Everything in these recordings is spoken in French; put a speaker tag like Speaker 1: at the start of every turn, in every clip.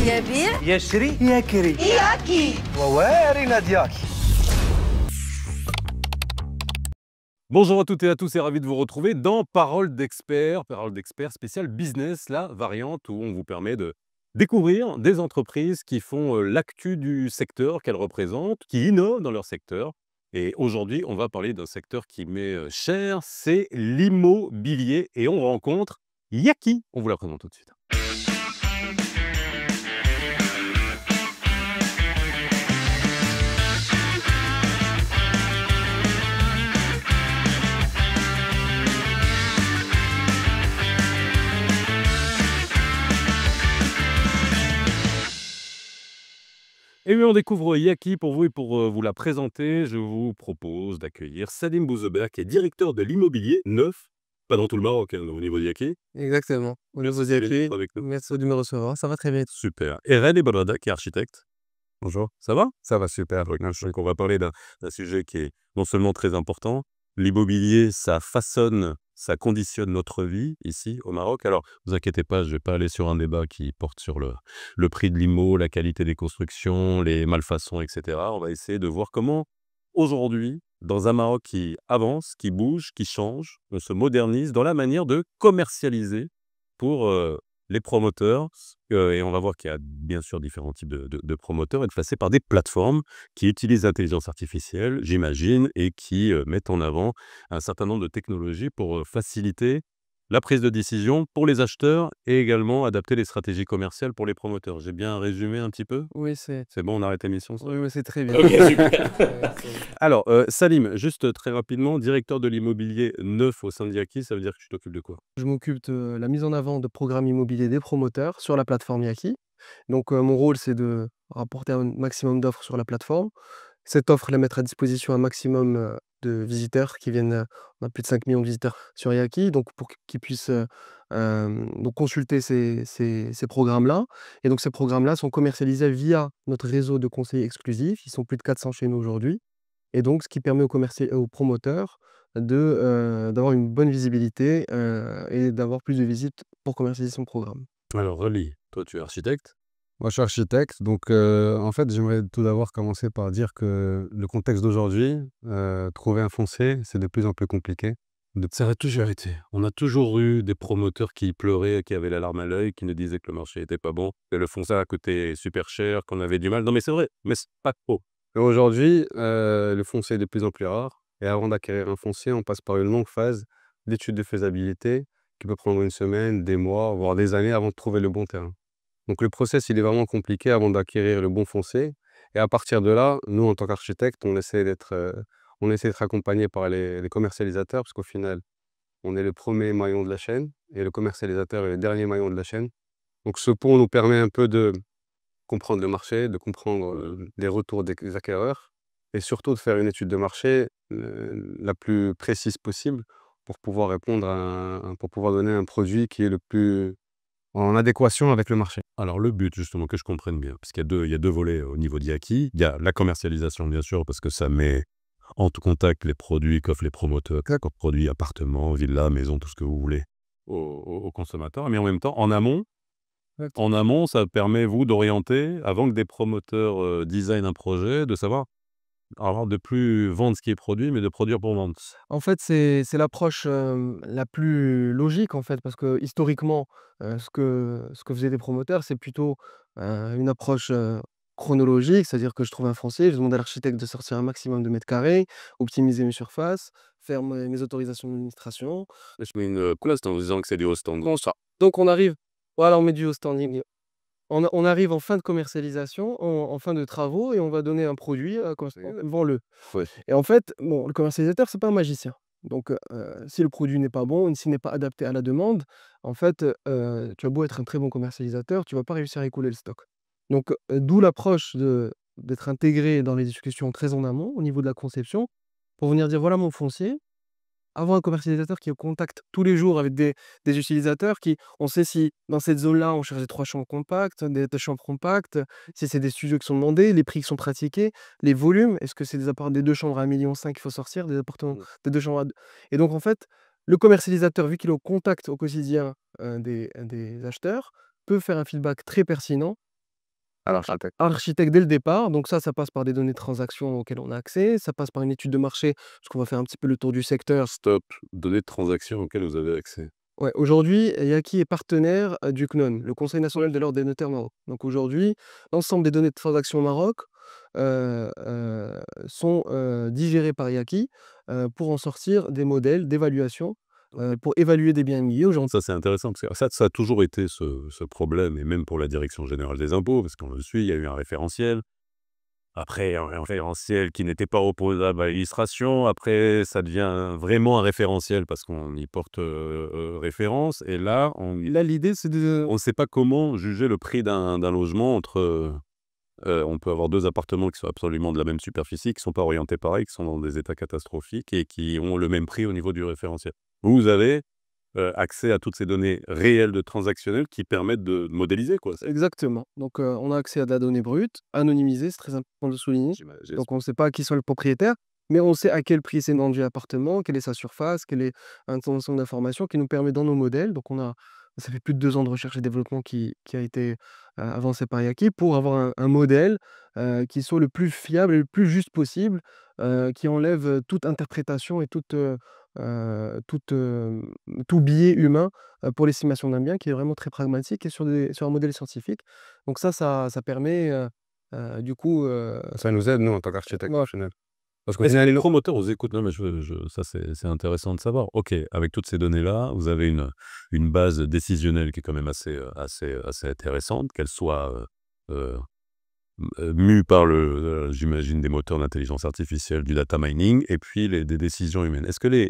Speaker 1: يبيع
Speaker 2: يشري يكري
Speaker 1: ياكي
Speaker 2: وواري نادياكي.
Speaker 3: Bonjour à toutes et à tous et ravi de vous retrouver dans Parole d'expert spécial business, la variante où on vous permet de découvrir des entreprises qui font l'actu du secteur qu'elles représentent, qui innovent dans leur secteur. Et aujourd'hui, on va parler d'un secteur qui m'est cher, c'est l'immobilier. Et on rencontre Yaki. On vous la présente tout de suite. Et oui, on découvre Yaki pour vous et pour vous la présenter, je vous propose d'accueillir Salim Bouzebert, qui est directeur de l'immobilier neuf, pas dans tout le Maroc, hein, au niveau de Yaki.
Speaker 4: Exactement. Au niveau
Speaker 3: Merci
Speaker 4: d'être
Speaker 3: d'être avec nous.
Speaker 4: merci de me recevoir. Ça va très bien.
Speaker 3: Super. Et René Barada, qui est architecte.
Speaker 5: Bonjour,
Speaker 3: Ça va?
Speaker 5: ça va super.
Speaker 3: Donc,
Speaker 5: Merci.
Speaker 3: on va parler d'un sujet qui est non seulement très important, l'immobilier, ça façonne, ça conditionne notre vie ici au Maroc. Alors, vous inquiétez pas, je ne vais pas aller sur un débat qui porte sur le prix de l'immo, la qualité des constructions, les malfaçons, etc. On va essayer de voir comment, aujourd'hui, dans un Maroc qui avance, qui bouge, qui change, se modernise dans la manière de commercialiser pour les promoteurs. Et on va voir qu'il y a bien sûr différents types de promoteurs, et de passer par des plateformes qui utilisent l'intelligence artificielle, j'imagine, et qui mettent en avant un certain nombre de technologies pour faciliter la prise de décision pour les acheteurs et également adapter les stratégies commerciales pour les promoteurs. J'ai bien résumé un petit peu?
Speaker 4: Oui, c'est
Speaker 3: C'est bon, on arrête l'émission?
Speaker 4: oui, c'est très bien.
Speaker 3: Ok, super.
Speaker 4: C'est
Speaker 3: Alors, Salim, juste très rapidement, directeur de l'immobilier neuf au sein de Yaki, ça veut dire que tu t'occupes de quoi?
Speaker 4: je m'occupe de la mise en avant de programmes immobiliers des promoteurs sur la plateforme Yaki. Donc, mon rôle, c'est de rapporter un maximum d'offres sur la plateforme. Cette offre, la mettre à disposition un maximum, de visiteurs qui viennent, on a plus de 5 millions de visiteurs sur Yaki, donc pour qu'ils puissent, donc consulter ces programmes-là. Et donc ces programmes-là sont commercialisés via notre réseau de conseillers exclusifs. Ils sont plus de 400 chez nous aujourd'hui. Et donc ce qui permet aux promoteurs d'avoir une bonne visibilité, et d'avoir plus de visites pour commercialiser son programme.
Speaker 3: Alors, relis, toi tu es architecte.
Speaker 5: Moi, je suis architecte, donc en fait, j'aimerais tout d'abord commencer par dire que le contexte d'aujourd'hui, trouver un foncier, c'est de plus en plus compliqué.
Speaker 3: Ça a toujours été. On a toujours eu des promoteurs qui pleuraient, qui avaient la larme à l'œil, qui nous disaient que le marché était pas bon, que le foncier a coûté super cher, qu'on avait du mal. Non mais c'est vrai, mais c'est pas trop.
Speaker 5: Et aujourd'hui, le foncier est de plus en plus rare. Et avant d'acquérir un foncier, on passe par une longue phase d'étude de faisabilité qui peut prendre une semaine, des mois, voire des années avant de trouver le bon terrain. Donc le process, il est vraiment compliqué avant d'acquérir le bon foncier. Et à partir de là, nous, en tant qu'architectes, on essaie d'être accompagné par les commercialisateurs, parce qu'au final, on est le premier maillon de la chaîne et le commercialisateur est le dernier maillon de la chaîne. Donc ce pont nous permet un peu de comprendre le marché, de comprendre les retours des acquéreurs et surtout de faire une étude de marché la plus précise possible pour pouvoir répondre pour pouvoir donner un produit qui est le plus en adéquation avec le marché.
Speaker 3: Alors le but justement, que je comprenne bien, parce qu'il y a deux volets au niveau d'Yaki. Il y a la commercialisation bien sûr, parce que ça met en tout contact les produits qu'offrent les promoteurs, comme produits, appartements, villas, maisons, tout ce que vous voulez, aux consommateurs. Mais en même temps, en amont, ça permet vous d'orienter, avant que des promoteurs designent un projet, de savoir, alors de plus vendre ce qui est produit, mais de produire pour vendre.
Speaker 4: En fait, c'est l'approche, la plus logique, en fait, parce que historiquement, ce que faisaient les promoteurs, c'est plutôt, une approche, chronologique. C'est-à-dire que je trouve un foncier, je demande à l'architecte de sortir un maximum de mètres carrés, optimiser mes surfaces, faire mes autorisations d'administration.
Speaker 3: Je mets une place en disant que c'est du haut stand.
Speaker 4: Comment ça? Donc on arrive, voilà, on met du haut standing. On arrive en fin de commercialisation, en fin de travaux, et on va donner un produit, vends-le.
Speaker 3: Ouais.
Speaker 4: Et en fait, bon, le commercialisateur, c'est pas un magicien. Donc, si le produit n'est pas bon, s'il n'est pas adapté à la demande, en fait, tu as beau être un très bon commercialisateur, tu vas pas réussir à écouler le stock. Donc, d'où l'approche d'être intégré dans les discussions très en amont, au niveau de la conception, pour venir dire: «Voilà mon foncier». Avoir un commercialisateur qui est au contact tous les jours avec des utilisateurs qui on sait si dans cette zone-là, on cherche des 3 chambres compactes, des 2 chambres compactes, si c'est des studios qui sont demandés, les prix qui sont pratiqués, les volumes. Est-ce que c'est des 2 chambres à 1,5 million qu'il faut sortir, des appartements de 2 chambres à 2. Et donc en fait, le commercialisateur, vu qu'il est au contact au quotidien, des acheteurs, peut faire un feedback très pertinent
Speaker 5: à l'architecte.
Speaker 4: architecte dès le départ. Donc ça passe par des données de transaction auxquelles on a accès. Ça passe par une étude de marché, parce qu'on va faire un petit peu le tour du secteur.
Speaker 3: Stop, données de transaction auxquelles vous avez accès.
Speaker 4: Ouais, aujourd'hui, Yaki est partenaire du CNON, le Conseil national de l'ordre des notaires Maroc. Donc aujourd'hui, l'ensemble des données de transaction au Maroc sont digérées par Yaki pour en sortir des modèles d'évaluation pour évaluer des biens immobiliers. Aujourd'hui,
Speaker 3: Ça, c'est intéressant parce que ça a toujours été ce problème, et même pour la direction générale des impôts, parce qu'on le suit, il y a eu un référentiel. Après, un référentiel qui n'était pas opposable à l'illustration. Après, ça devient vraiment un référentiel parce qu'on y porte référence. Et là,
Speaker 4: là, l'idée, c'est de...
Speaker 3: on ne sait pas comment juger le prix d'un logement entre... on peut avoir deux appartements qui sont absolument de la même superficie, qui ne sont pas orientés pareil, qui sont dans des états catastrophiques et qui ont le même prix au niveau du référentiel. Vous avez accès à toutes ces données réelles de transactionnelles qui permettent de modéliser, quoi.
Speaker 4: Exactement. Donc, on a accès à de la donnée brute, anonymisée, c'est très important de le souligner.
Speaker 3: J'imagine.
Speaker 4: Donc, on ne sait pas qui sont le propriétaire, mais on sait à quel prix c'est vendu l'appartement, quelle est sa surface, quel est un ensemble d'informations qui nous permet dans nos modèles. Donc, ça fait plus de 2 ans de recherche et développement qui a été avancé par Yaki pour avoir un modèle qui soit le plus fiable et le plus juste possible, qui enlève toute interprétation et tout biais humain pour l'estimation d'un bien, qui est vraiment très pragmatique et sur un modèle scientifique. Donc ça permet du coup...
Speaker 5: Ça nous aide, nous, en tant qu'architecte
Speaker 4: Ouais.
Speaker 5: professionnel. Parce qu'au
Speaker 3: Est-ce que
Speaker 5: final,
Speaker 3: les promoteurs vous écoutent? Non, mais ça, c'est intéressant de savoir. OK, avec toutes ces données-là, vous avez une base décisionnelle qui est quand même assez intéressante, qu'elle soit mue par j'imagine, des moteurs d'intelligence artificielle, du data mining, et puis des décisions humaines. Est-ce que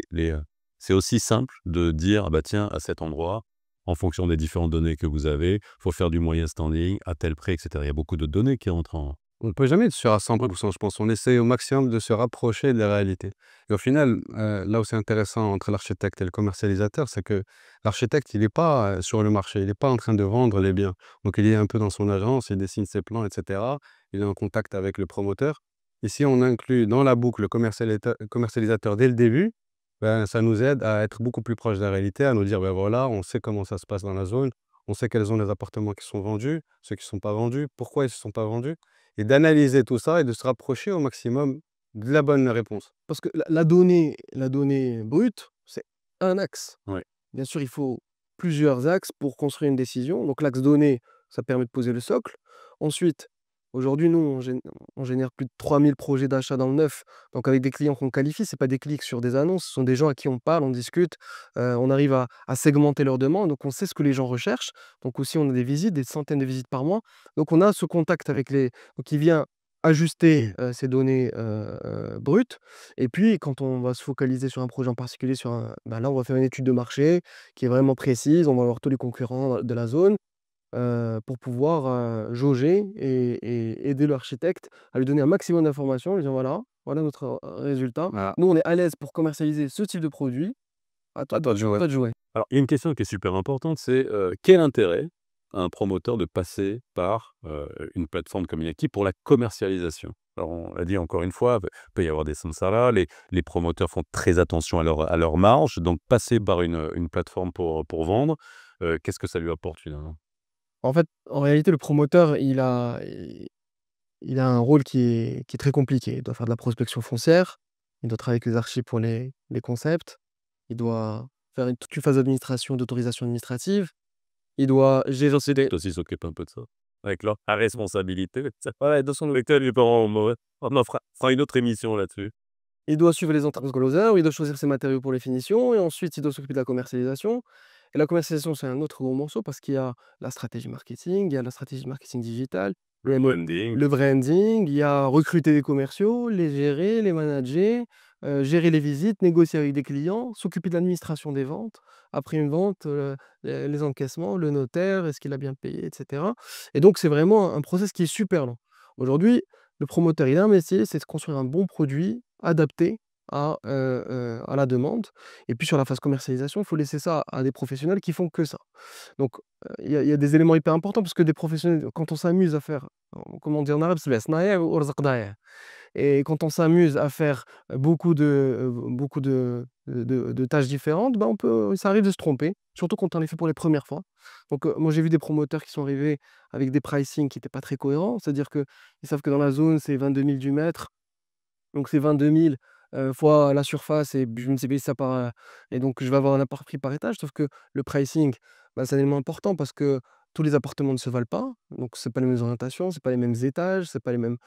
Speaker 3: c'est aussi simple de dire, ah bah tiens, à cet endroit, en fonction des différentes données que vous avez, il faut faire du moyen standing, à tel prix, etc. Il y a beaucoup de données qui entrent en...
Speaker 5: on ne peut jamais être sûr à 100%, je pense. On essaie au maximum de se rapprocher de la réalité. Et au final, là où c'est intéressant entre l'architecte et le commercialisateur, c'est que l'architecte, il n'est pas sur le marché, il n'est pas en train de vendre les biens. Donc, il est un peu dans son agence, il dessine ses plans, etc. Il est en contact avec le promoteur. Ici, on inclut dans la boucle le commercialisateur dès le début. Ben, ça nous aide à être beaucoup plus proche de la réalité, à nous dire, ben voilà, on sait comment ça se passe dans la zone, on sait quels sont les appartements qui sont vendus, ceux qui ne sont pas vendus, pourquoi ils ne sont pas vendus, et d'analyser tout ça et de se rapprocher au maximum de la bonne réponse.
Speaker 4: Parce que la donnée brute, c'est un axe.
Speaker 3: Ouais.
Speaker 4: Bien sûr, il faut plusieurs axes pour construire une décision. Donc l'axe donné, ça permet de poser le socle. Ensuite, aujourd'hui, nous, on génère plus de 3000 projets d'achat dans le neuf. Donc avec des clients qu'on qualifie, ce n'est pas des clics sur des annonces, ce sont des gens à qui on parle, on discute, on arrive à segmenter leurs demandes, donc on sait ce que les gens recherchent. Donc aussi, on a des visites, des centaines de visites par mois. Donc on a ce contact avec donc il vient ajuster ces données brutes. Et puis, quand on va se focaliser sur un projet en particulier, là, on va faire une étude de marché qui est vraiment précise. On va voir tous les concurrents de la zone pour pouvoir jauger et aider l'architecte à lui donner un maximum d'informations, lui dire voilà notre résultat.
Speaker 5: Voilà.
Speaker 4: Nous, on est à l'aise pour commercialiser ce type de produit. À toi
Speaker 5: toi de jouer.
Speaker 4: de jouer.
Speaker 3: Alors, il y a une question qui est super importante, c'est quel intérêt a un promoteur de passer par une plateforme comme Yaki pour la commercialisation? Alors, on l'a dit encore une fois, il peut y avoir des samsaras, les promoteurs font très attention à leur marge, donc passer par une plateforme pour vendre, qu'est-ce que ça lui apporte finalement?
Speaker 4: En fait, en réalité, le promoteur, il a un rôle qui est très compliqué. Il doit faire de la prospection foncière, il doit travailler avec les archives pour les concepts, il doit faire toute une phase d'administration, d'autorisation administrative, il doit gérer aussi des...
Speaker 3: Toi aussi s'occupe un peu de ça, avec la responsabilité. Ouais, dans son lecteur, on en fera une autre émission là-dessus.
Speaker 4: Il doit suivre les entreprises closers, il doit choisir ses matériaux pour les finitions et ensuite il doit s'occuper de la commercialisation. Et la commercialisation, c'est un autre gros morceau parce qu'il y a la stratégie marketing, il y a la stratégie marketing digital, il y a
Speaker 3: Branding.
Speaker 4: le branding, il y a recruter des commerciaux, les gérer, les manager, gérer les visites, négocier avec des clients, s'occuper de l'administration des ventes, après une vente, les encaissements, le notaire, est-ce qu'il a bien payé, etc. Et donc, c'est vraiment un process qui est super lent. Aujourd'hui, le promoteur, il a un métier, c'est de construire un bon produit adapté à la demande. Et puis sur la phase commercialisation, il faut laisser ça à des professionnels qui font que ça. Donc, il y a des éléments hyper importants parce que des professionnels, quand on s'amuse à faire, comment on dit en arabe, Et quand on s'amuse à faire beaucoup de tâches différentes, bah, ça arrive de se tromper, surtout quand on les fait pour les premières fois. Donc, moi, j'ai vu des promoteurs qui sont arrivés avec des pricing qui n'étaient pas très cohérents. C'est-à-dire qu'ils savent que dans la zone, c'est 22 000 du mètre. Donc, c'est 22 000 fois la surface et je multiplie ça par. Et donc, je vais avoir un apport prix par étage. Sauf que le pricing, bah, c'est un élément important parce que tous les appartements ne se valent pas. Donc, c'est pas les mêmes orientations, c'est pas les mêmes étages, c'est pas les mêmes.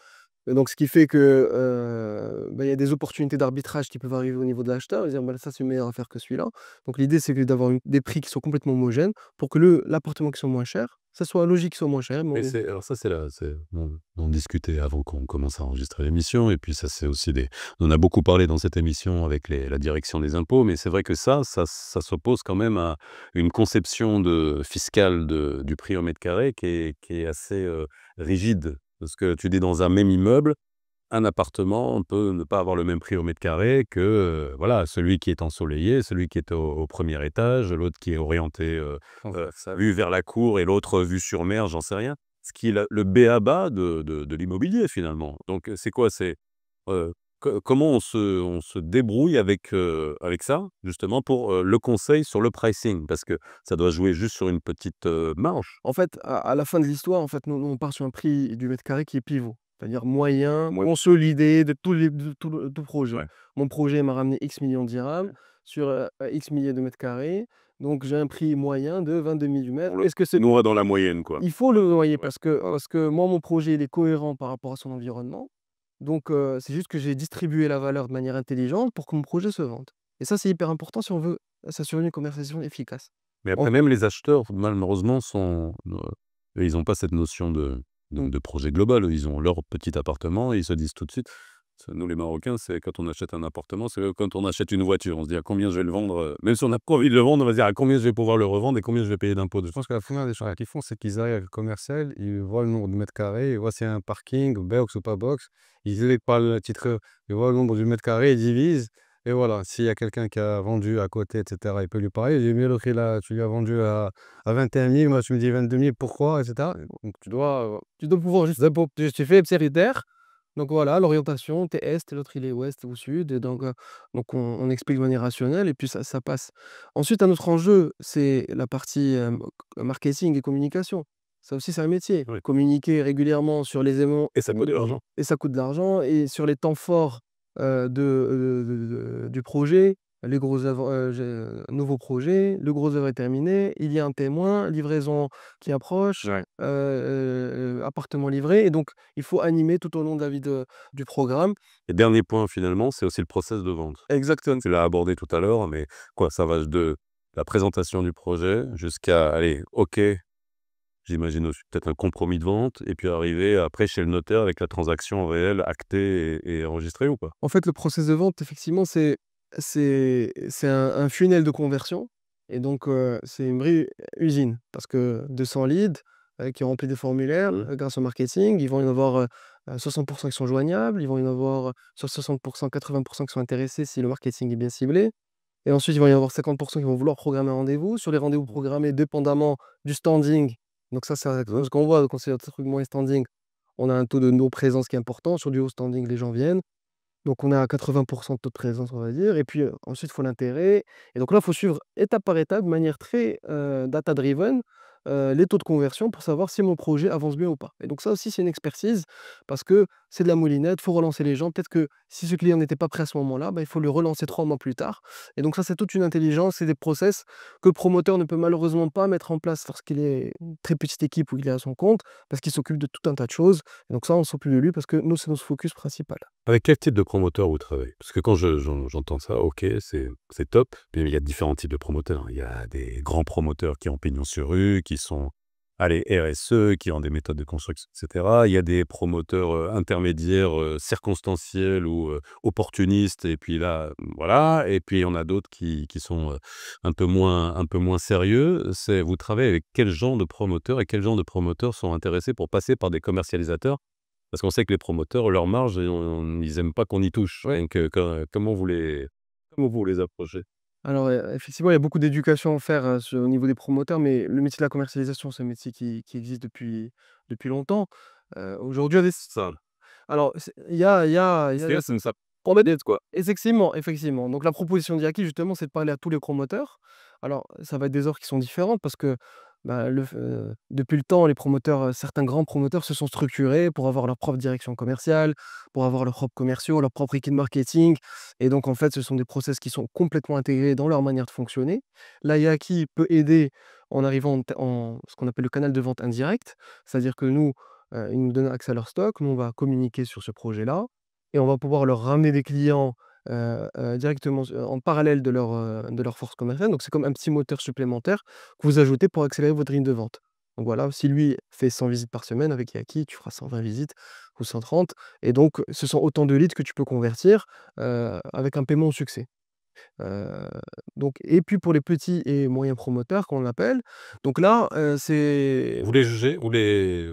Speaker 4: Donc ce qui fait que, bah, il y a des opportunités d'arbitrage qui peuvent arriver au niveau de l'acheteur, dire: «Bah, ça, c'est une meilleure affaire que celui-là». Donc l'idée, c'est que d'avoir des prix qui sont complètement homogènes pour que l'appartement qui soit moins cher, ça soit logique qu'il soit moins cher,
Speaker 3: Mais
Speaker 4: mais
Speaker 3: c'est alors ça, c'est là, c'est on discutait avant qu'on commence à enregistrer l'émission et puis ça, c'est aussi des on en a beaucoup parlé dans cette émission avec la direction des impôts, mais c'est vrai que ça s'oppose quand même à une conception fiscale du prix au mètre carré qui est assez, rigide. Parce que tu dis dans un même immeuble, un appartement peut ne pas avoir le même prix au mètre carré que, voilà, celui qui est ensoleillé, celui qui est au 1er étage, l'autre qui est orienté,
Speaker 5: Ça
Speaker 3: vue vers la cour et l'autre vue sur mer, j'en sais rien. Ce qui est le b.a.-ba de l'immobilier finalement. Donc, c'est quoi? C'est, comment on se débrouille avec ça, justement pour, le conseil sur le pricing? Parce que ça doit jouer juste sur une petite, marge.
Speaker 4: en fait, à la fin de l'histoire, en fait, nous, on part sur un prix du mètre carré qui est pivot. C'est-à-dire moyen,
Speaker 3: Ouais.
Speaker 4: consolidé de tout projet.
Speaker 3: Ouais.
Speaker 4: Mon projet m'a ramené X millions de dirhams sur, X milliers de mètres carrés. Donc j'ai un prix moyen de 22 000 du mètre. Est-ce que c'est
Speaker 3: Nous, on va dans la moyenne, quoi.
Speaker 4: Il faut le noyer
Speaker 3: Ouais.
Speaker 4: parce que moi, mon projet, il est cohérent par rapport à son environnement. Donc, c'est juste que j'ai distribué la valeur de manière intelligente pour que mon projet se vende. Et ça, c'est hyper important si on veut s'assurer une commercialisation efficace.
Speaker 3: Mais
Speaker 4: En
Speaker 3: après même les acheteurs malheureusement ils n'ont pas cette notion de de
Speaker 4: Mmh.
Speaker 3: de projet global. Eux, ils ont leur petit appartement et ils se disent tout de suite nous les Marocains, c'est quand on achète un appartement, c'est comme quand on achète une voiture. On se dit: «À combien je vais le vendre?» Même si on n'a pas envie de le vendre, on va se dire: «À combien je vais pouvoir le revendre et combien je vais payer d'impôts
Speaker 5: Je
Speaker 3: dessus?»
Speaker 5: pense que la première des choses qu'ils font, c'est qu'ils arrivent avec le commercial, ils voient le nombre de mètres carrés, ils voient s'il y a un parking, box ou pas box. Ils électent pas le titre, ils voient le nombre du mètre carré, ils divisent et voilà. S'il y a quelqu'un qui a vendu à côté et cetera, il peut lui parler. Il dit: «Mais l'autre, tu lui as vendu à 21 000, moi tu me dis 22 000, pourquoi?» et cetera. Donc
Speaker 4: Tu dois pouvoir justifier critères. Donc voilà, l'orientation, tu es est, et l'autre il est ouest ou sud. Et donc on explique de manière rationnelle et puis ça passe. Ensuite, un autre enjeu, c'est la partie marketing et communication. Ça aussi, c'est un métier.
Speaker 3: Oui.
Speaker 4: Communiquer régulièrement sur les éléments.
Speaker 3: Et ça coûte de l'argent.
Speaker 4: Et ça coûte de l'argent et sur les temps forts du projet, les gros nouveaux projets, le gros œuvre est terminé, il y a un témoin, livraison qui approche,
Speaker 3: Ouais.
Speaker 4: appartement livré. Et donc, il faut animer tout au long de la vie du programme.
Speaker 3: Et dernier point finalement, c'est aussi le process de vente.
Speaker 4: Exactement.
Speaker 3: Tu l'as abordé tout à l'heure, mais quoi? Ça va de la présentation du projet jusqu'à, allez, OK, j'imagine aussi peut-être un compromis de vente et puis arriver après chez le notaire avec la transaction réelle actée et enregistrée ou pas?
Speaker 4: En fait, le process de vente, effectivement, c'est un funnel de conversion. Et donc, c'est une vraie usine parce que 200 leads qui ont rempli des formulaires
Speaker 3: Mmh.
Speaker 4: grâce au marketing, ils vont y en avoir 60 qui sont joignables, ils vont y en avoir sur 60 80 qui sont intéressés si le marketing est bien ciblé. Et ensuite, il va y en avoir 50 qui vont vouloir programmer un rendez-vous. Sur les rendez-vous programmés, dépendamment du standing, donc ça, c'est quelque chose qu'on voit quand c'est un truc moins standing, on a un taux de no-présence qui est important. Sur du haut standing, les gens viennent. Donc on est à 80 de taux de présence, on va dire. Et puis, ensuite, il faut l'intérêt. Et donc là, il faut suivre étape par étape, de manière très, data driven, les taux de conversion pour savoir si mon projet avance bien ou pas. Et donc ça aussi, c'est une expertise parce que c'est de la moulinette, il faut relancer les gens. Peut-être que si ce client n'était pas prêt à ce moment-là, bah, il faut le relancer 3 mois plus tard. Et donc ça, c'est toute une intelligence, c'est des process que le promoteur ne peut malheureusement pas mettre en place lorsqu'il est une très petite équipe ou il est à son compte, parce qu'il s'occupe de tout un tas de choses. Et donc ça, on s'occupe de lui parce que nous, c'est notre focus principal.
Speaker 3: Avec quel type de promoteur vous travaillez? Parce que quand j'entends ça, OK, c'est top, mais il y a différents types de promoteurs. Il y a des grands promoteurs qui ont pignon sur rue, qui sont, allez, RSE, qui ont des méthodes de construction et cetera. Il y a des promoteurs, intermédiaires, circonstanciels ou, opportunistes et puis là, voilà et puis il y en a d'autres qui sont, un peu moins sérieux. Vous travaillez avec quel genre de promoteurs et quel genre de promoteurs sont intéressés pour passer par des commercialisateurs? Parce qu'on sait que les promoteurs, leur marge, ils aiment pas qu'on y touche.
Speaker 5: Ouais.
Speaker 3: Donc, comment vous les approchez?
Speaker 4: Alors, effectivement, il y a beaucoup d'éducation à faire, au niveau des promoteurs, mais le métier de la commercialisation, c'est un métier qui existe depuis longtemps. Aujourd'hui, il y a des
Speaker 3: Ça.
Speaker 4: Alors, il y a
Speaker 3: C'est ça promet quoi.
Speaker 4: effectivement. Donc la proposition d'Yaki justement, c'est de parler à tous les promoteurs. Alors, ça va être des offres qui sont différentes parce que, bah, depuis le temps, les promoteurs, certains grands promoteurs se sont structurés pour avoir leur propre direction commerciale, pour avoir leurs propres commerciaux, leur propre équipe marketing et donc en fait, ce sont des process qui sont complètement intégrés dans leur manière de fonctionner. Là, Yaki peut aider en arrivant en ce qu'on appelle le canal de vente indirect. C'est-à-dire que nous, ils nous donnent accès à leur stock, nous on va communiquer sur ce projet-là et on va pouvoir leur ramener des clients, directement en parallèle de leur force commerciale. Donc c'est comme un petit moteur supplémentaire que vous ajoutez pour accélérer votre ligne de vente. Donc voilà, si lui fait 100 visites par semaine, avec Yaki, tu feras 120 visites ou 130 et donc ce sont autant de leads que tu peux convertir, avec un paiement au succès. Heu, donc et puis pour les petits et moyens promoteurs qu'on appelle, donc là, c'est
Speaker 3: Vous les jugez ou les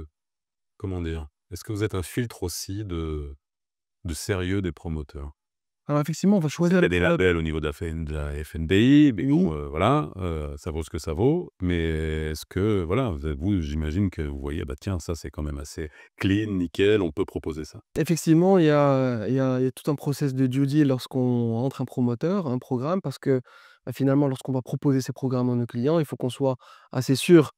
Speaker 3: comment dire? Est-ce que vous êtes un filtre aussi de sérieux des promoteurs?
Speaker 4: alors effectivement, on va
Speaker 3: Il
Speaker 4: choisir
Speaker 3: y a
Speaker 4: les
Speaker 3: des
Speaker 4: promoteurs.
Speaker 3: labels au niveau de la FNDI, mais
Speaker 4: Oui.
Speaker 3: bon, voilà, ça vaut ce que ça vaut. Mais est-ce que voilà, vous, j'imagine que vous voyez, bah, tiens, ça, c'est quand même assez clean, nickel, on peut proposer ça.
Speaker 4: Effectivement, il y a tout un process de due deal lorsqu'on rentre un promoteur, un programme, parce que, bah, finalement, lorsqu'on va proposer ces programmes à nos clients, il faut qu'on soit assez sûr,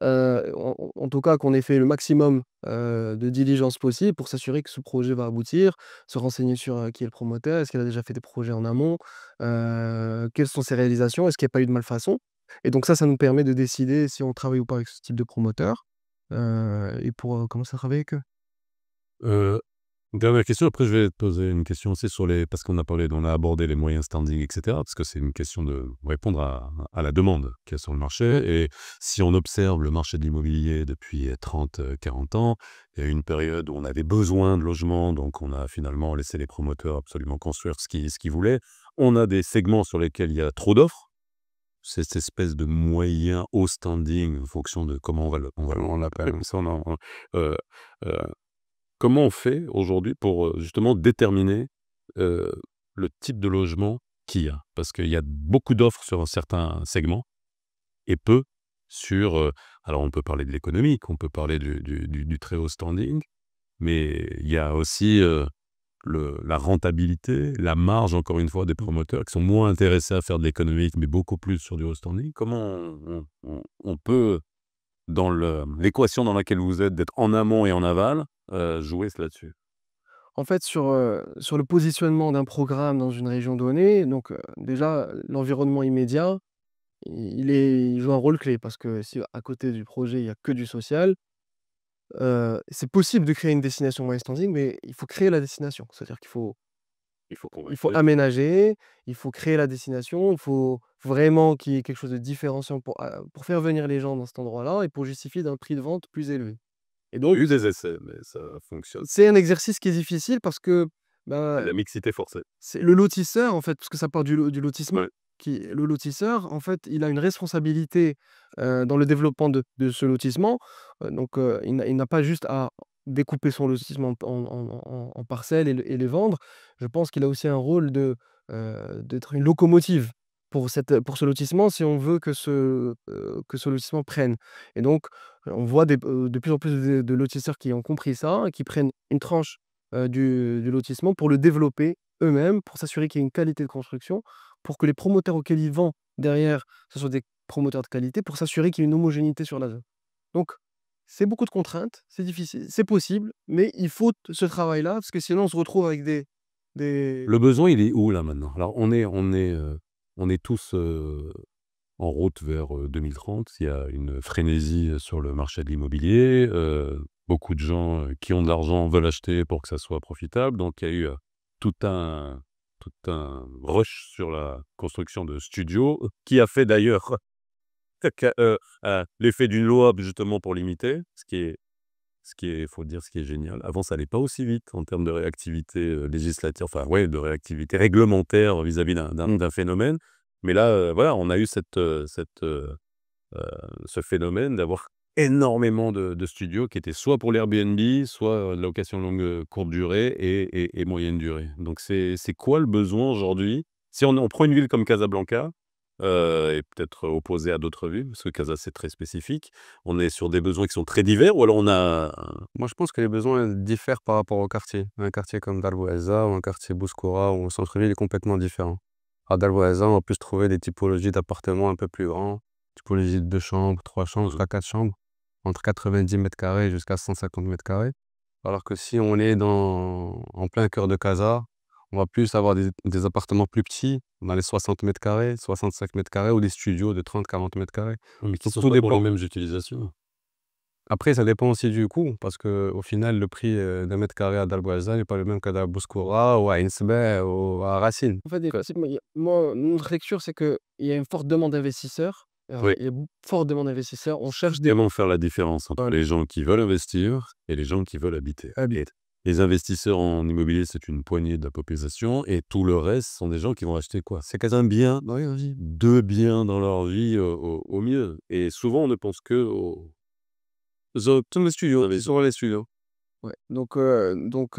Speaker 4: en tout cas qu'on ait fait le maximum, de diligence possible pour s'assurer que ce projet va aboutir, se renseigner sur, qui est le promoteur, est-ce qu'il a déjà fait des projets en amont, quelles sont ses réalisations, est-ce qu'il n'y a pas eu de malfaçon? Et donc ça nous permet de décider si on travaille ou pas avec ce type de promoteur, et pour, commencer à travailler avec eux.
Speaker 3: Heu, Dernière question, après je vais te poser une question aussi sur les parce on a abordé les moyens standing et cetera, parce que c'est une question de répondre à la demande qu'il y a sur le marché et si on observe le marché de l'immobilier depuis 30, 40 ans, il y a eu une période où on avait besoin de logements, donc on a finalement laissé les promoteurs absolument construire ce qu'ils voulaient. On a des segments sur lesquels il y a trop d'offres. Cette espèce de moyen haut standing en fonction de comment on l'appelle, ça heu heu comment on fait aujourd'hui pour, justement déterminer, heu, le type de logement qu'il y a? Parce qu'il y a beaucoup d'offres sur un certain segment et peu sur, alors on peut parler de l'économique, on peut parler du très haut standing, mais il y a aussi, la rentabilité, la marge encore une fois des promoteurs qui sont moins intéressés à faire de l'économique, mais beaucoup plus sur du haut standing. Comment on peut dans l'équation dans laquelle vous êtes, d'être en amont et en aval, jouer là-dessus.
Speaker 4: En fait, sur le positionnement d'un programme dans une région donnée, donc, déjà, l'environnement immédiat, il joue un rôle clé parce que si à côté du projet, il y a que du social, c'est possible de créer une destination moyen standing, mais il faut créer la destination. C'est-à-dire
Speaker 3: Il faut
Speaker 4: il faut
Speaker 3: convertir.
Speaker 4: aménager, il faut créer la destination, il faut vraiment qu'il y ait quelque chose de différenciant pour faire venir les gens dans cet endroit-là et pour justifier d'un prix de vente plus élevé. Et
Speaker 3: Il y
Speaker 4: donc,
Speaker 3: a eu des essais, mais ça fonctionne.
Speaker 4: c'est un exercice qui est difficile parce que, bah,
Speaker 3: La mixité forcée.
Speaker 4: c'est le lotisseur, en fait, parce que ça part du lotissement,
Speaker 3: Ouais.
Speaker 4: le lotisseur, en fait, il a une responsabilité, dans le développement de ce lotissement. Donc, il n'a pas juste à découper son lotissement en parcelles et les vendre. Je pense qu'il a aussi un rôle d'être une locomotive pour ce lotissement, si on veut que ce lotissement prenne. Et donc, on voit de plus en plus de lotisseurs qui ont compris ça et qui prennent une tranche, du lotissement pour le développer eux-mêmes, pour s'assurer qu'il y ait une qualité de construction, pour que les promoteurs auxquels ils vendent derrière, ce soit des promoteurs de qualité, pour s'assurer qu'il y ait une homogénéité sur la zone. Donc, c'est beaucoup de contraintes, c'est difficile, c'est possible, mais il faut ce travail-là, parce que sinon on se retrouve avec des
Speaker 3: Le besoin, il est où là maintenant? Alors on est tous, en route vers, 2030. Il y a une frénésie, sur le marché de l'immobilier. Beaucoup de gens, qui ont de l'argent veulent acheter pour que ça soit profitable. Donc il y a eu, tout un tout un rush sur la construction de studios, qui a fait d'ailleurs l'effet d'une loi justement pour limiter, faut dire, ce qui est génial. Avant, ça allait pas aussi vite en termes de réactivité, législative, enfin, ouais, de réactivité réglementaire vis-à-vis d'un phénomène. Mais là, voilà, on a eu ce phénomène d'avoir énormément de studios qui étaient soit pour l'Airbnb, soit, de la location longue, courte durée et moyenne durée. Donc c'est quoi le besoin aujourd'hui? Si on prend une ville comme Casablanca, et peut-être opposé à d'autres villes, parce que Casa, c'est très spécifique. On est sur des besoins qui sont très divers ou alors on a
Speaker 5: Moi, je pense que les besoins diffèrent par rapport au quartier. Un quartier comme Darboeza ou un quartier Bouskoura ou au centre-ville est complètement différent. À Darboeza, on va plus trouver des typologies d'appartements un peu plus grands, typologie de 2 chambres, 3 chambres, jusqu'à 4 chambres, entre 90 mètres carrés jusqu'à 150 mètres carrés. Alors que si on est en plein cœur de Casa, on va plus avoir des appartements plus petits, dans les 60 mètres carrés, 65 mètres carrés, ou des studios de 30-40 mètres carrés.
Speaker 3: mais qui
Speaker 5: Donc
Speaker 3: sont
Speaker 5: tout
Speaker 3: pas pour les
Speaker 5: dépend.
Speaker 3: mêmes utilisations.
Speaker 5: Après, ça dépend aussi du coût, parce qu'au final, le prix d'un mètre carré à Darboisa n'est pas le même qu'à Bouskoura ou à Innsbé ou à Racine.
Speaker 4: En fait, des principes, moi, notre lecture, c'est qu'il y a une forte demande d'investisseurs.
Speaker 3: Oui.
Speaker 4: Il y a une forte demande d'investisseurs. On cherche des...
Speaker 3: Comment faire la différence entre
Speaker 4: Voilà.
Speaker 3: les gens qui veulent investir et les gens qui veulent habiter?
Speaker 4: Habiter.
Speaker 3: Et les investisseurs en immobilier, c'est une poignée de la population et tout le reste sont des gens qui vont acheter quoi? C'est un bien dans leur vie, 2 biens dans leur vie au mieux. Et souvent, on ne pense qu'aux les studios, investisseurs dans les studios.
Speaker 4: Ouais,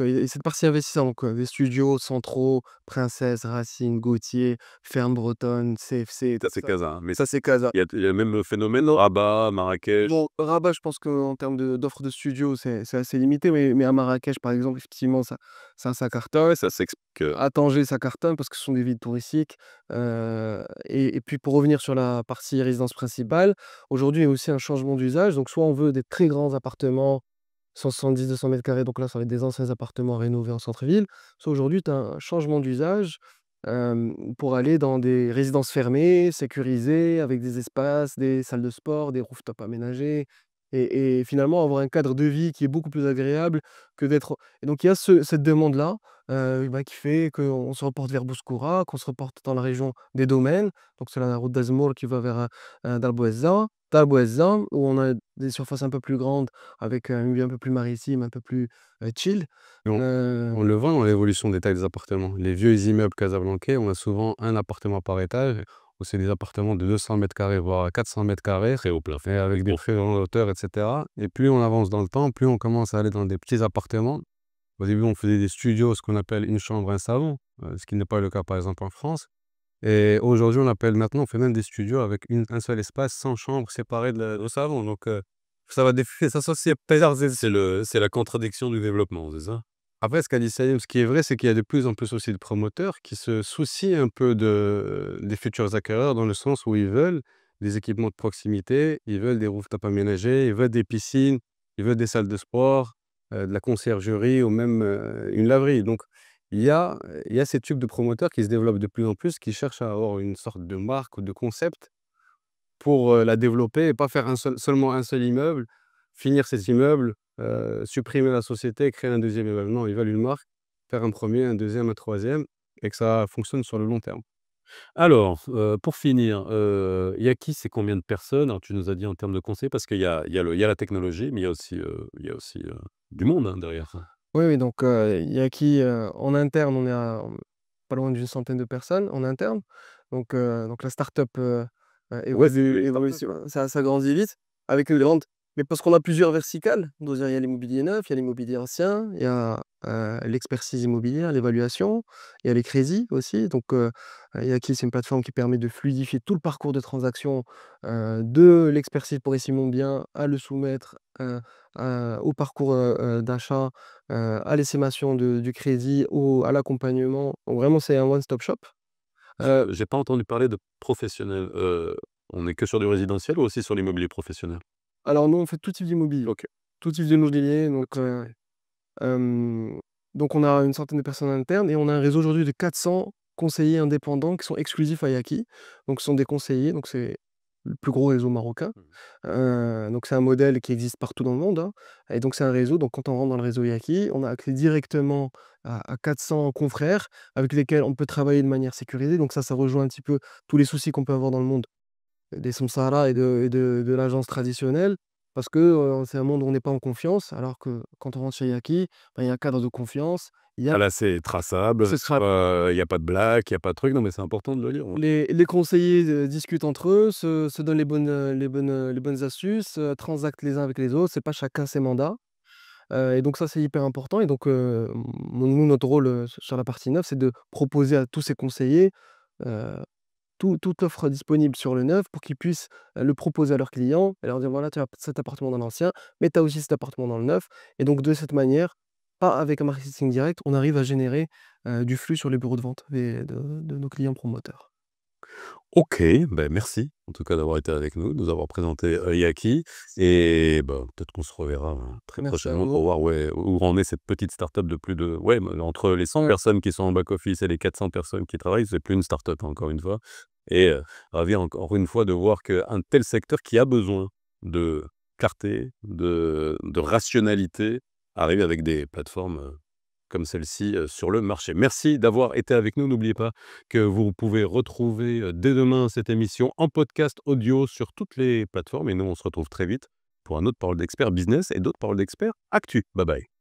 Speaker 4: et cette partie investisseur, les studios centraux, Princesse, Racine, Gautier, Ferme Bretonne, CFC,
Speaker 3: Ça,
Speaker 4: tout
Speaker 3: c'est
Speaker 4: ça.
Speaker 3: Casa. Mais
Speaker 4: Ça, c'est Casa.
Speaker 3: il y a même le phénomène Rabat, Marrakech.
Speaker 4: Bon, Rabat, je pense qu'en termes d'offres de studios, c'est assez limité, mais à Marrakech, par exemple, effectivement, ça cartonne.
Speaker 3: Ça s'explique.
Speaker 4: À Tanger, ça cartonne parce que ce sont des villes touristiques. Et puis, pour revenir sur la partie résidence principale, aujourd'hui, il y a aussi un changement d'usage. Donc, soit on veut des très grands appartements, 170-200 mètres carrés, donc là, ça va être des anciens appartements rénovés en centre-ville. Soit aujourd'hui, tu as un changement d'usage pour aller dans des résidences fermées, sécurisées, avec des espaces, des salles de sport, des rooftops aménagés, et finalement avoir un cadre de vie qui est beaucoup plus agréable que d'être... Et donc, il y a cette demande-là qui fait qu'on se reporte vers Bouskoura, qu'on se reporte dans la région des domaines. Donc, c'est la route d'Azmour qui va vers Darboeza. Darboeza, où on a des surfaces un peu plus grandes, avec une vue un peu plus maritime, un peu plus chill.
Speaker 5: Et
Speaker 4: Euh,
Speaker 5: on le voit dans l'évolution des tailles des appartements. Les vieux immeubles casablancais, on a souvent un appartement par étage, où c'est des appartements de 200 mètres carrés, voire 400 mètres carrés,
Speaker 3: Très haut plafond.
Speaker 5: et avec des très grandes hauteurs, etc. Et plus on avance dans le temps, plus on commence à aller dans des petits appartements. Au début, on faisait des studios, ce qu'on appelle une chambre, un salon, ce qui n'est pas le cas, par exemple, en France. Et aujourd'hui, on fait même des studios avec un seul espace, sans chambre séparée au salon. Donc, ça va s'associer plusieurs.
Speaker 3: C'est la contradiction du développement, c'est ça?
Speaker 5: Après, ce qu'a dit Salim, ce qui est vrai, c'est qu'il y a de plus en plus aussi de promoteurs qui se soucient un peu des futurs acquéreurs, dans le sens où ils veulent des équipements de proximité, ils veulent des rooftops aménagés, ils veulent des piscines, ils veulent des salles de sport, de la conciergerie ou même une laverie. Donc, il y a ces types de promoteurs qui se développent de plus en plus, qui cherchent à avoir une sorte de marque ou de concept pour la développer et pas faire seulement un seul immeuble, finir cet immeuble, supprimer la société et créer un deuxième immeuble. Non, ils veulent une marque, faire un premier, un deuxième, un troisième, et que ça fonctionne sur le long terme.
Speaker 3: Alors, pour finir, Yaki, c'est combien de personnes? Alors, tu nous as dit en termes de conseils, parce qu'il y a la technologie, mais il y a aussi, du monde, hein, derrière ça.
Speaker 4: Oui, oui, donc Yaki, en interne, on est à pas loin d'une centaine de personnes en interne. Donc la start-up
Speaker 3: Ouais, c'est une
Speaker 4: évolue,
Speaker 3: start-up.
Speaker 4: ça grandit vite avec une grande... Mais parce qu'on a plusieurs verticales. Donc, il y a l'immobilier neuf, il y a l'immobilier ancien, il y a l'expertise immobilière, l'évaluation, il y a les crédits aussi. Donc, Yaki, c'est une plateforme qui permet de fluidifier tout le parcours de transaction, de l'expertise pour estimer mon bien à le soumettre au parcours d'achat, à l'estimation du crédit, à l'accompagnement. Donc vraiment, c'est un one-stop shop.
Speaker 3: J'ai pas entendu parler de professionnels. On est que sur du résidentiel ou aussi sur l'immobilier professionnel?
Speaker 4: Alors nous, on fait tout type d'immobilier.
Speaker 3: OK.
Speaker 4: Tout type d'immobilier.
Speaker 3: OK.
Speaker 4: Hem, donc on a une centaine de personnes internes et on a un réseau aujourd'hui de 400 conseillers indépendants qui sont exclusifs à Yaki. Donc ce sont des conseillers, donc c'est le plus gros réseau marocain. Donc c'est un modèle qui existe partout dans le monde, hein, et donc c'est un réseau. Donc quand on rentre dans le réseau Yaki, on a accès directement à 400 confrères avec lesquels on peut travailler de manière sécurisée. Donc ça rejoint un petit peu tous les soucis qu'on peut avoir dans le monde des samsara et de l'agence traditionnelle, parce que c'est un monde où on n'est pas en confiance, alors que quand on rentre chez Yaki, il y a un cadre de confiance. Il y a
Speaker 3: Ah là, c'est traçable,
Speaker 4: ce sera
Speaker 3: il y a pas de blague, il y a pas de truc. Non, mais c'est important de le dire, ouais.
Speaker 4: les conseillers discutent entre eux, se donnent les bonnes astuces, transactent les uns avec les autres. C'est pas chacun ses mandats. Et donc ça, c'est hyper important. Et donc nous, notre rôle sur la partie 9, c'est de proposer à tous ces conseillers toute l'offre disponible sur le neuf pour qu'ils puissent, le proposer à leurs clients et leur dire: «Voilà, tu as cet appartement dans l'ancien, mais tu as aussi cet appartement dans le neuf» et donc de cette manière, pas avec un marketing direct, on arrive à générer, du flux sur les bureaux de vente de nos clients promoteurs.
Speaker 3: OK, ben merci en tout cas d'avoir été avec nous, de nous avoir présenté Yaki et bah, peut-être qu'on se reverra, très
Speaker 4: Merci à
Speaker 3: prochainement pour
Speaker 4: vous.
Speaker 3: voir, ouais, où en est cette petite start-up de plus de ouais, entre les 100
Speaker 4: Ouais.
Speaker 3: personnes qui sont en back office et les 400 personnes qui travaillent, c'est plus une start-up, hein, encore une fois et ravi encore une fois de voir qu'un tel secteur qui a besoin de clarté, de rationalité, arrive avec des plateformes, comme celle-ci, sur le marché. Merci d'avoir été avec nous. N'oubliez pas que vous pouvez retrouver, dès demain cette émission en podcast audio sur toutes les plateformes et nous, on se retrouve très vite pour un autre Parole d'expert business et d'autres paroles d'experts actu. Bye bye.